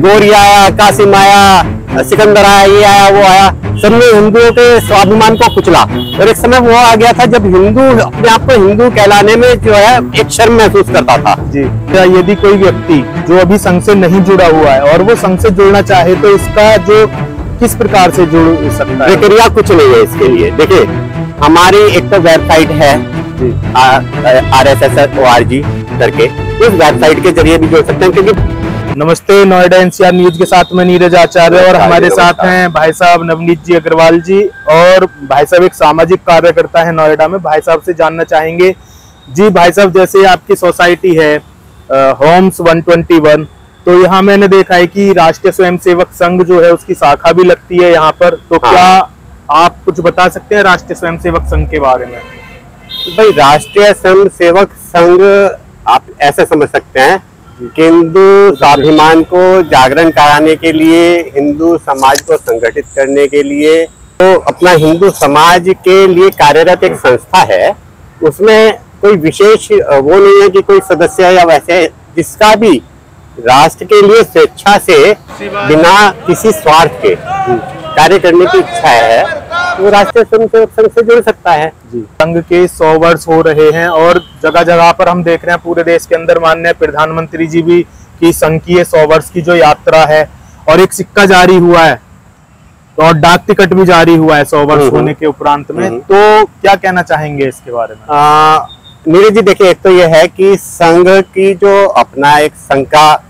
गौरी आया, कासिम आया, सिकंदर आया, ये आया, वो आया, सबने हिंदुओं के स्वाभिमान को कुचला। और एक समय वो आ गया था जब हिंदू अपने आप को हिंदू कहलाने में जो है एक शर्म महसूस करता था। जी, क्या यदि कोई व्यक्ति जो अभी संघ से नहीं जुड़ा हुआ है और वो संघ से जुड़ना चाहे तो इसका जो किस प्रकार से जुड़ सकता है? प्रक्रिया कुछ नहीं है इसके लिए। देखिए, हमारी एक तो वेबसाइट है RSS.org करके, उस वेबसाइट के जरिए भी जुड़ सकते हैं। क्योंकि नमस्ते, नोएडा NCR न्यूज के साथ में नीरज आचार्य और हमारे साथ हैं भाई साहब नवनीत जी अग्रवाल जी। और भाई साहब एक सामाजिक कार्यकर्ता है नोएडा में। भाई साहब से जानना चाहेंगे जी, भाई साहब जैसे आपकी सोसाइटी है होम्स 121, तो यहाँ मैंने देखा है कि राष्ट्रीय स्वयंसेवक संघ जो है उसकी शाखा भी लगती है यहाँ पर। तो क्या आप कुछ बता सकते हैं राष्ट्रीय स्वयंसेवक संघ के बारे में? भाई, राष्ट्रीय स्वयंसेवक संघ आप ऐसे समझ सकते हैं कि हिंदू स्वाभिमान को जागरण कराने के लिए, हिंदू समाज को संगठित करने के लिए, तो अपना हिंदू समाज के लिए कार्यरत एक संस्था है। उसमें कोई विशेष वो नहीं है कि कोई सदस्य या वैसे, जिसका भी राष्ट्र के लिए स्वेच्छा से बिना किसी स्वार्थ के कार्य करने की इच्छा है, वो राष्ट्रीय स्वयंसेवक संघ से जुड़ सकता है। संघ के 100 वर्ष हो रहे हैं और जगह जगह पर हम देख रहे हैं पूरे देश के अंदर माननीय प्रधानमंत्री जी भी की संघ की 100 वर्ष की जो यात्रा है, और एक सिक्का जारी हुआ है और डाक टिकट भी जारी हुआ है 100 वर्ष होने के उपरांत में। तो क्या कहना चाहेंगे इसके बारे में? नीरज जी, देखिए, एक तो यह है कि संघ की जो अपना एक संघ का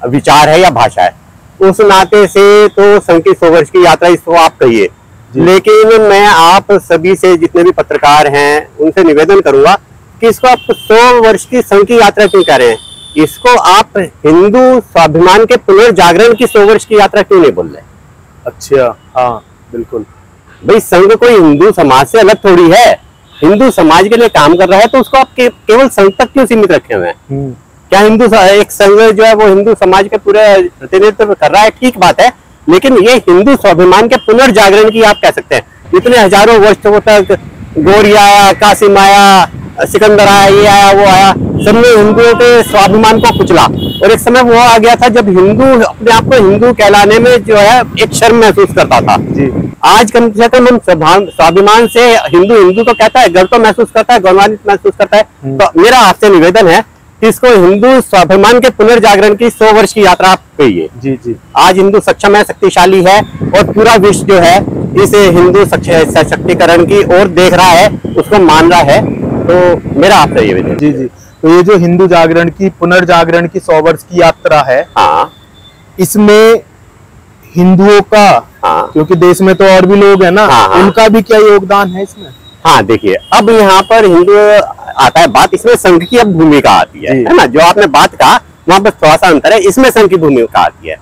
विचार है या भाषा है, उस नाते से तो संघ की 100 वर्ष की यात्रा इसको आप कहिए, लेकिन मैं आप सभी से, जितने भी पत्रकार हैं, उनसे निवेदन करूंगा कि इसको आप 100 वर्ष की संघ की यात्रा क्यों कह रहे हैं? इसको आप हिंदू स्वाभिमान के पुनर्जागरण की 100 वर्ष की यात्रा क्यों नहीं बोल रहे? अच्छा, हाँ बिल्कुल। भाई, संघ कोई हिंदू समाज से अलग थोड़ी है, हिंदू समाज के लिए काम कर रहा है, तो उसको आप केवल संघ तक क्यों सीमित रखे हुए हैं? क्या हिंदू एक संघ जो है वो हिंदू समाज के पूरे प्रतिनिधित्व कर रहा है? ठीक बात है, लेकिन ये हिंदू स्वाभिमान के पुनर्जागरण की आप कह सकते हैं। इतने हजारों वर्ष तक गौरी आया, कासिम आया, सिकंदर आया, ये आया, वो आया, सबने हिंदुओं के स्वाभिमान को कुचला। और एक समय वो आ गया था जब हिंदू अपने आप को हिंदू कहलाने में जो है एक शर्म महसूस करता था। आज कम से कम हम स्वाभिमान से हिंदू को कहता है, गर्व तो महसूस करता है, गौरवान्वित महसूस करता है। तो मेरा आपसे निवेदन है कि इसको हिंदू स्वाभिमान के पुनर्जागरण की 100 वर्ष की यात्रा आप कहिए। जी। आज हिंदू सक्षम है, शक्तिशाली है, और पूरा विश्व जो है इस हिंदू सशक्तिकरण की ओर देख रहा है, उसको मान रहा है। तो मेरा आपसे ये निवेदन। जी। तो ये जो हिंदू जागरण की पुनर्जागरण की 100 वर्ष की यात्रा है, इसमें हिंदुओं का, क्योंकि देश में तो और भी लोग हैं ना, उनका भी क्या योगदान है इसमें? हाँ, देखिए, अब यहाँ पर हिंदू आता है बात, इसमें संघ की अब भूमिका आती है ना? जो आपने बात कहा वहां पर थोड़ा सा अंतर है, इसमें संघ की भूमिका आती है।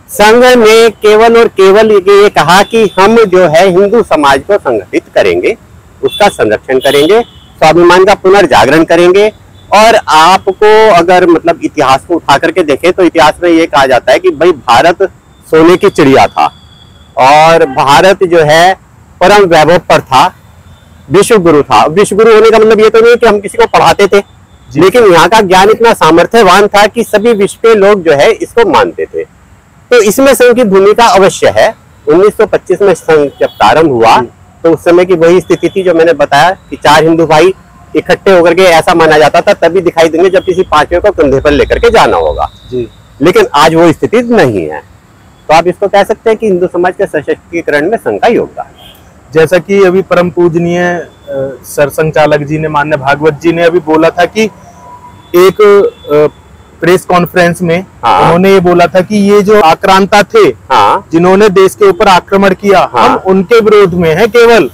संघ ने केवल और केवल ये कहा कि हम जो है हिंदू समाज को संगठित करेंगे, उसका संरक्षण करेंगे, स्वाभिमान का पुनर्जागरण करेंगे। और आपको अगर मतलब इतिहास को उठा करके देखें तो इतिहास में ये कहा जाता है कि भाई, भारत सोने की चिड़िया था और भारत जो है परम वैभव पर था, विश्व गुरु था। विश्व गुरु होने का मतलब ये तो नहीं कि हम किसी को पढ़ाते थे, लेकिन यहाँ का ज्ञान इतना सामर्थ्यवान था कि सभी विश्व के लोग जो है इसको मानते थे। तो इसमें संघ की भूमिका अवश्य है। 1925 में संघ जब प्रारंभ हुआ तो उस समय की वही स्थिति थी जो मैंने बताया कि 4 हिंदू भाई इकट्ठे होकर के, ऐसा माना जाता था, तभी दिखाई देंगे जब किसी 5वें को कंधे पर लेकर के जाना होगा। लेकिन आज वो स्थिति नहीं है। तो आप इसको कह सकते हैं कि हिंदू समाज के सशक्तिकरण में संघ का योगदान। जैसा कि अभी परम पूजनीय सरसंघ चालक जी ने, माननीय भागवत जी ने अभी बोला था कि एक प्रेस कॉन्फ्रेंस में उन्होंने ये बोला था कि ये जो आक्रांता थे, जिन्होंने देश के ऊपर आक्रमण किया, हम उनके विरोध में हैं केवल,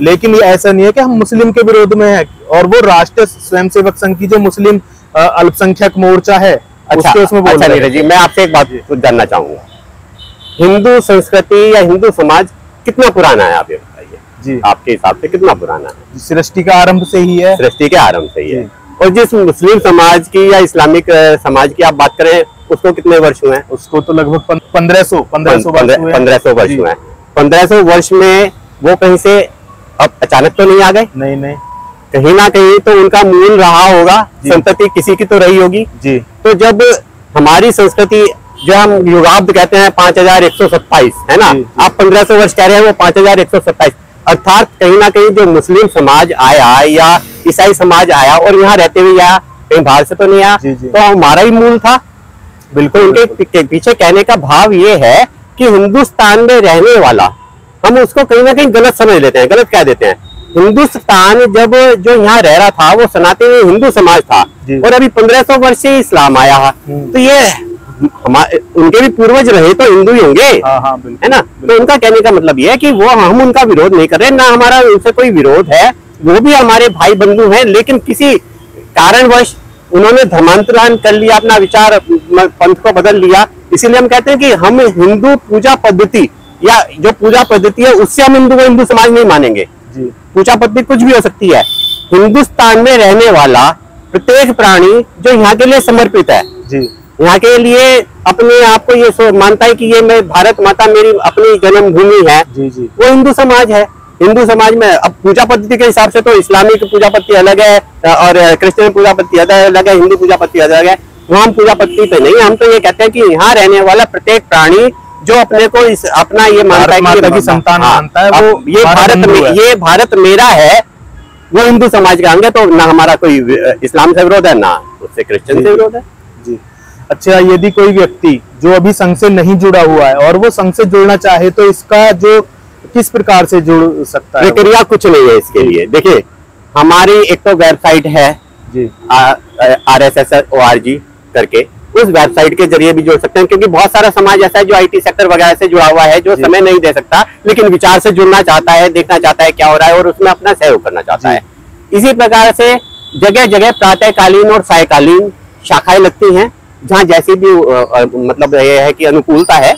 लेकिन ये ऐसा नहीं है कि हम मुस्लिम के विरोध में हैं। और वो राष्ट्रीय स्वयंसेवक संघ की जो मुस्लिम अल्पसंख्यक मोर्चा है, उसके उसमें बोला है। जी, मैं आपसे एक बात जानना चाहूंगा, हिंदू संस्कृति या हिंदू समाज कितना पुराना है? आप ये बताइए जी, आपके हिसाब से कितना पुराना है? सृष्टि का आरंभ से ही है। सृष्टि के आरंभ से ही है। और जिस मुस्लिम समाज की या इस्लामिक समाज की आप बात करें, उसको कितने वर्ष हुए हैं? उसको तो लगभग 1500 वर्ष हुए हैं। 1500 वर्ष में वो कहीं से अब अचानक तो नहीं आ गए? नहीं, कहीं ना कहीं तो उनका मूल रहा होगा, संतति किसी की तो रही होगी जी। तो जब हमारी संस्कृति जो हम युगाब्द कहते हैं 5127 है ना, आप 1500 वर्ष कह रहे हैं, वो 5127, अर्थात कहीं ना कहीं जो मुस्लिम समाज आया या ईसाई समाज आया और यहाँ रहते हुए आया, कहीं बाहर से तो नहीं आया, तो हमारा ही मूल था। बिल्कुल उनके पीछे कहने का भाव ये है कि हिंदुस्तान में रहने वाला, हम उसको कहीं ना कहीं गलत समझ लेते हैं, गलत कह देते हैं। हिंदुस्तान जब जो यहाँ रह रहा था वो सनातनी हिंदू समाज था, और अभी 1500 वर्ष से इस्लाम आया है, तो ये हमारे उनके भी पूर्वज रहे तो हिंदू ही होंगे, है ना। तो उनका कहने का मतलब ये है कि वो, हम उनका विरोध नहीं कर रहे, ना हमारा उनसे कोई विरोध है, वो भी हमारे भाई बंधु हैं, लेकिन किसी कारणवश उन्होंने धर्मांतरण कर लिया, अपना विचार पंथ को बदल लिया। इसीलिए हम कहते हैं कि हम हिंदू पूजा पद्धति या जो पूजा पद्धति है उससे हम हिंदू समाज नहीं मानेंगे। पूजा पद्धति कुछ भी हो सकती है, हिंदुस्तान में रहने वाला प्रत्येक प्राणी जो यहाँ के लिए समर्पित है, यहाँ के लिए अपने आप को ये मानता है कि ये मैं भारत माता मेरी अपनी जन्मभूमि है, वो हिंदू समाज है। हिंदू समाज में अब पूजा पद्धति के हिसाब से तो इस्लामिक पूजा पद्धति अलग है और क्रिश्चियन पूजा पद्धति अलग है, हिंदू पूजा पद्धति अलग है। वो हम पूजा पद्धति पे नहीं, हम तो ये कहते हैं कि यहाँ रहने वाला प्रत्येक प्राणी जो अपने को अपना ये मानता है कि संतान मानता है, वो ये भारत मेरा है, वो हिंदू समाज का अंग है। तो ना हमारा कोई इस्लाम से विरोध है, ना उससे क्रिश्चियन से विरोध है। जी अच्छा, यदि कोई व्यक्ति जो अभी संघ से नहीं जुड़ा हुआ है और वो संघ से जुड़ना चाहे तो इसका जो किस प्रकार से जुड़ सकता है? प्रक्रिया कुछ नहीं है इसके लिए। देखिए हमारी एक तो वेबसाइट है RSS.org करके, उस वेबसाइट के जरिए भी जुड़ सकते हैं, क्योंकि बहुत सारा समाज ऐसा है जो IT सेक्टर वगैरह से जुड़ा हुआ है, जो समय नहीं दे सकता लेकिन विचार से जुड़ना चाहता है, देखना चाहता है क्या हो रहा है और उसमें अपना सहयोग करना चाहता है। इसी प्रकार से जगह जगह प्रातःकालीन और सायकालीन शाखाएं लगती हैं, जहाँ जैसी भी मतलब ये है कि अनुकूलता है।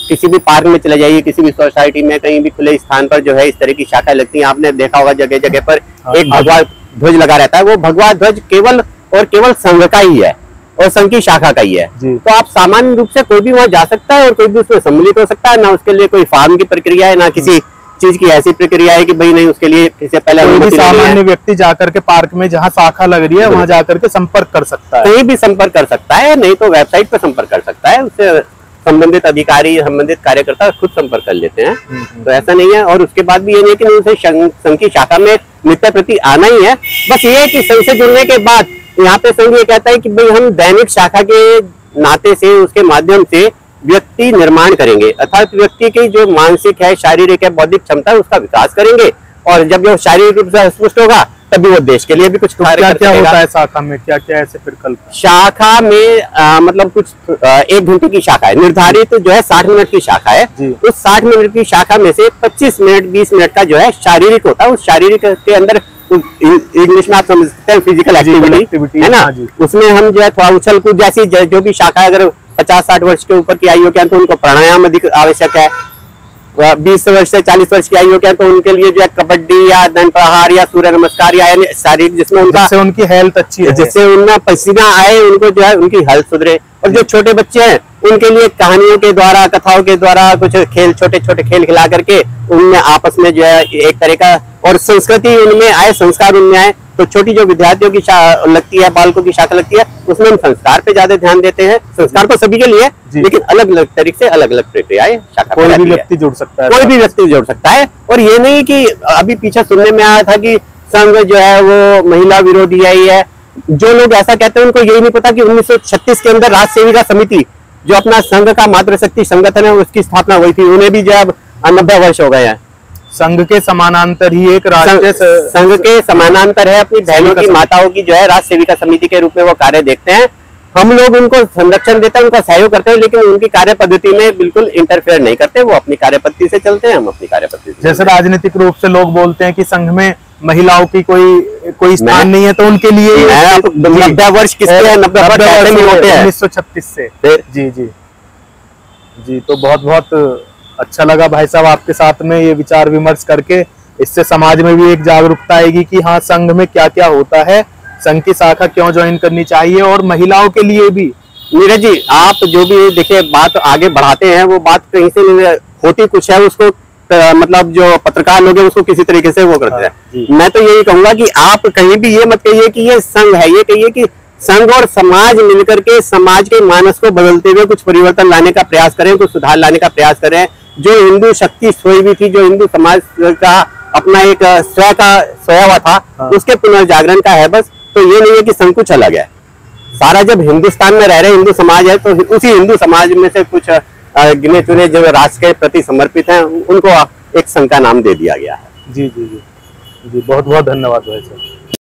किसी भी पार्क में चले जाइए, किसी भी सोसाइटी में, कहीं भी खुले स्थान पर जो है इस तरह की शाखाएं लगती हैं। आपने देखा होगा जगह जगह पर एक भगवा ध्वज लगा रहता है, वो भगवा ध्वज केवल और केवल संघ का ही है और संघ की शाखा का ही है। तो आप सामान्य रूप से कोई भी वहां जा सकता है और कोई भी उसमें सम्मिलित हो सकता है, ना उसके लिए कोई फॉर्म की प्रक्रिया है, ना किसी चीज की ऐसी प्रक्रिया है कि भाई नहीं उसके लिए इससे पहले सामान्य व्यक्ति जाकर के पार्क में जहाँ शाखा लग रही है वहां जाकर के संपर्क कर सकता है, कहीं भी संपर्क कर सकता है, नहीं तो वेबसाइट पर संपर्क कर सकता है, उससे संबंधित अधिकारी संबंधित कार्यकर्ता खुद संपर्क कर लेते हैं। तो ऐसा नहीं है। और उसके बाद भी ये नहीं कि उनसे संघ की शाखा में नित्य प्रति आना ही है, बस ये है कि संघ से जुड़ने के बाद यहाँ पे संघ ये कहता है कि भाई हम दैनिक शाखा के नाते से उसके माध्यम से व्यक्ति निर्माण करेंगे, अर्थात व्यक्ति की जो मानसिक है, शारीरिक है, बौद्धिक क्षमता है उसका विकास करेंगे, और जब वो शारीरिक रूप से अस्पुष्ट होगा तभी वो देश के लिए भी कुछ कार्य क्या होता है शाखा में, क्या क्या ऐसे प्रकल्प? शाखा में मतलब कुछ 1 घंटे की शाखा है, निर्धारित जो है 60 मिनट की शाखा है। उस 60 मिनट की शाखा में से 25 मिनट 20 मिनट का जो है शारीरिक होता है। उस शारीरिक के अंदर इंग्लिश में आप समझ सकते हैं फिजिकल एक्टिविटी है ना, उसमें हम जो है थोड़ा उछल कूद जैसी जो भी शाखा है, अगर 50-60 वर्ष के ऊपर की आयु के हैं तो उनको प्राणायाम अधिक आवश्यक है, 20 वर्ष से 40 वर्ष की आयु के हैं तो उनके लिए जो है कबड्डी या दंड प्रहार या सूर्य नमस्कार या शारीरिक जिसमें उनकी हेल्थ अच्छी है, जिससे उनमें पसीना आए, उनको जो है उनकी हेल्थ सुधरे। और जो छोटे बच्चे हैं उनके लिए कहानियों के द्वारा, कथाओं के द्वारा कुछ खेल, छोटे छोटे खेल खिला करके उनमें आपस में जो है एक तरह का और संस्कृति उनमें आए, संस्कार उनमें आए। तो छोटी जो विद्यार्थियों की लगती है, बालकों की शाखा लगती है, उसमें हम संस्कार पे ज्यादा ध्यान देते हैं। संस्कार तो सभी के लिए, लेकिन अलग अलग तरीके से अलग अलग प्रक्रियाएं शाखा कोई भी व्यक्ति जुड़ सकता है, कोई भी व्यक्ति जुड़ सकता है। और ये नहीं कि अभी पीछे सुनने में आया था कि संघ जो है वो महिला विरोधी है। जो लोग ऐसा कहते हैं उनको यही नहीं पता कि 1936 के अंदर राष्ट्र सेविका समिति जो अपना संघ का मातृशक्ति संगठन है उसकी स्थापना हुई थी, उन्हें भी जो अब 90 वर्ष हो गए हैं। संघ के समानांतर ही एक राष्ट्रीय संघ के समानांतर है, अपनी बहनों की माताओं की जो है राष्ट्र सेविका समिति के रूप में वो कार्य देखते हैं। हम लोग उनको संरक्षण देते हैं, उनका सहयोग करते हैं, लेकिन उनकी कार्य पद्धति में बिल्कुल इंटरफेयर नहीं करते। वो अपनी कार्य पद्धति से चलते हैं, हम अपनी कार्य पद्धति से। जैसे राजनीतिक रूप से लोग बोलते हैं कि संघ में महिलाओं की कोई स्थान नहीं है, तो उनके लिए 90 वर्ष किसके हैं? 90 वर्ष नहीं होते हैं 1936 से। जी जी जी, तो बहुत बहुत अच्छा लगा भाई साहब आपके साथ में ये विचार विमर्श करके। इससे समाज में भी एक जागरूकता आएगी कि हाँ संघ में क्या क्या होता है, संघ की शाखा क्यों ज्वाइन करनी चाहिए, और महिलाओं के लिए भी। नीरज जी, आप जो भी देखिए बात आगे बढ़ाते हैं वो बात कहीं से होती कुछ है, उसको मतलब जो पत्रकार लोग हैं उसको किसी तरीके से वो करते हैं। मैं तो यही कहूंगा कि आप कहीं भी ये मत कहिए कि ये संघ है, ये कहिए कि संघ और समाज मिलकर के समाज के मानस को बदलते हुए कुछ परिवर्तन लाने का प्रयास करें, कुछ सुधार लाने का प्रयास करें। जो हिंदू शक्ति सोई हुई थी, जो हिंदू समाज का अपना एक स्वयं का सोया हुआ था, उसके पुनर्जागरण का है बस। तो ये नहीं है कि संघ कुछ अलग है। सारा जब हिंदुस्तान में रह रहे हिंदू समाज है, तो उसी हिंदू समाज में से कुछ गिने चुने जो राष्ट्र के प्रति समर्पित हैं, उनको एक संघ का नाम दे दिया गया है। जी जी जी जी, बहुत बहुत धन्यवाद भाई साहब।